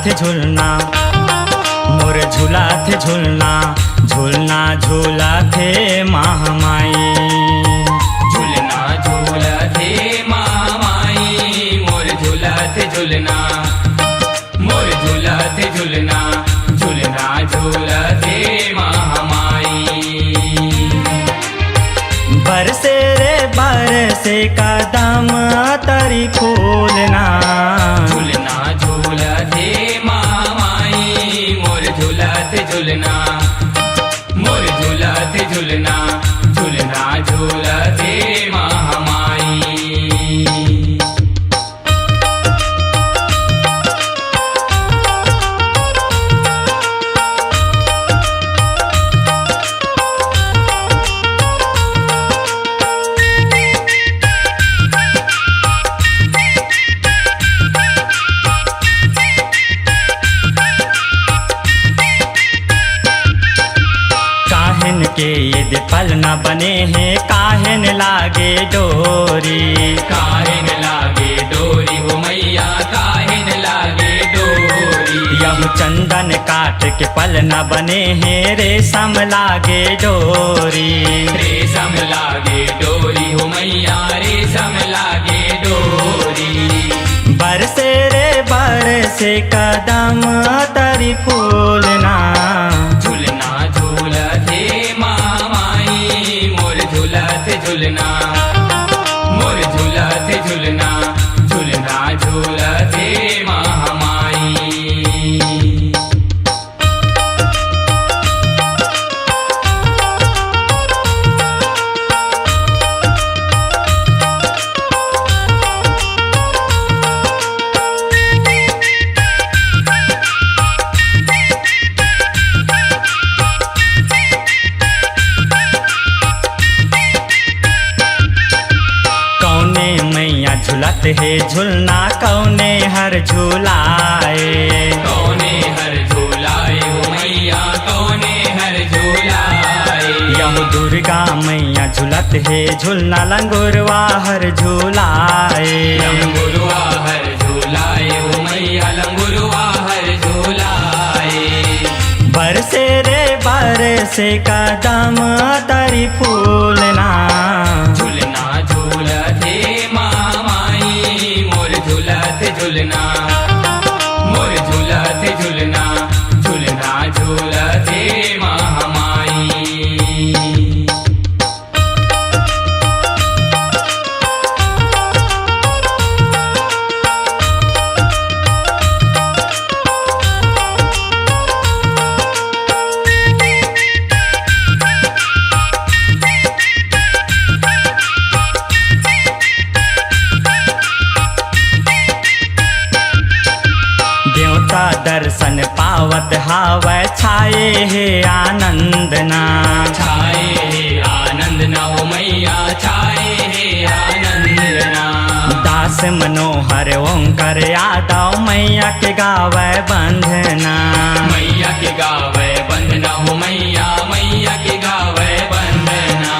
थे झूलना, मोर झूला थे झूलना, झूलना झूला थे महामाई। झूलना झूला थे महामाई, मोर झूला थे झूलना, मोर झूला थे झूलना, झूलना झूला थे महामाई। बरसे रे बरसे कदम तरी फूलना, झूलना झूला थे महामाई, मोर झूला थे झूलना, मोर झूला थे झूलना, झूलना झूला थे महामाई। के यदि पल न बने हैं काहेन लागे डोरी, काहेन लागे डोरी हो मैया, काहेन लागे डोरी। यम चंदन काट के पल न बने हैं रेशम लागे डोरी, रेशम लागे डोरी हो मैया, रेशम लागे डोरी। बरसे रे बरसे कदम तरी फूलना, झूलना झूला थे महामाई, मोर झूला थे झूलना, मोर झूला थे झूलना, झूलना झूला थे महामाई। झूलत है झूलना कौने हर झूलाए, कौने हर झूलाए हो मैया, कौने हर झूलाए। यह दुर्गा मैया झूलत है झूलना लंगुरवा हर झूलाए, लंगुरवा हर झूलाए हो मैया, लंगुरवा हर झूलाए। बरसे रे बरसे कदम तरी फूलना, झूलना झूला थे महामाई, मोर झूला थे झूलना, मोर झूला थे झूलना, झूलना झूला थे महामाई। दर्शन पावत हावै छाए है आनंद ना, छाए है आनंद ना हो मैया, छाए है आनंद ना। दास मनोहर ओंकार यादव मैया के गावै बंधना, मैया के गावै बंधना हो मैया, मैया के गावै बंधना।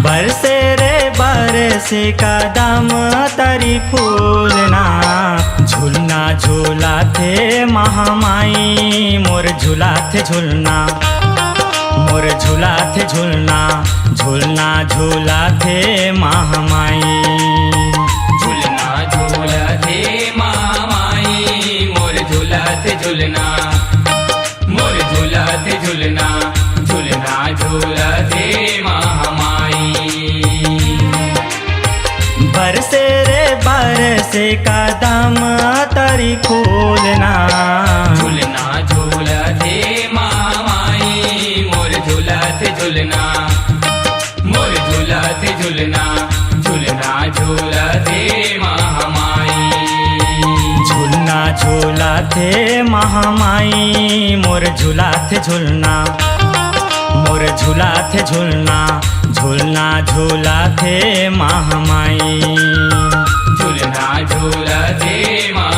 बरसे रे बरसे कदम तरी फूलना, झूलना झूला थे महामाई, मोर झूला थे झूलना, मोर झूला थे झूलना, झूलना झूला थे महामाई। झूलना झूला थे महामाई, मोर झूला थे झूलना, मोर झूला थे झूलना, झूलना झूला थे महामाई। बरसे रे बरसे कदम तरी फूलना, झूलना झूला थे महामाई, मोर झूला थे झूलना, मोर झूला थे झूलना, झूलना झूला थे महामाई। झूलना झूला थे महामाई, मोर झूला थे झूलना, मोर झूला थे झूलना, झूलना झूला थे महामाई। झूलना झूला थे महामाई।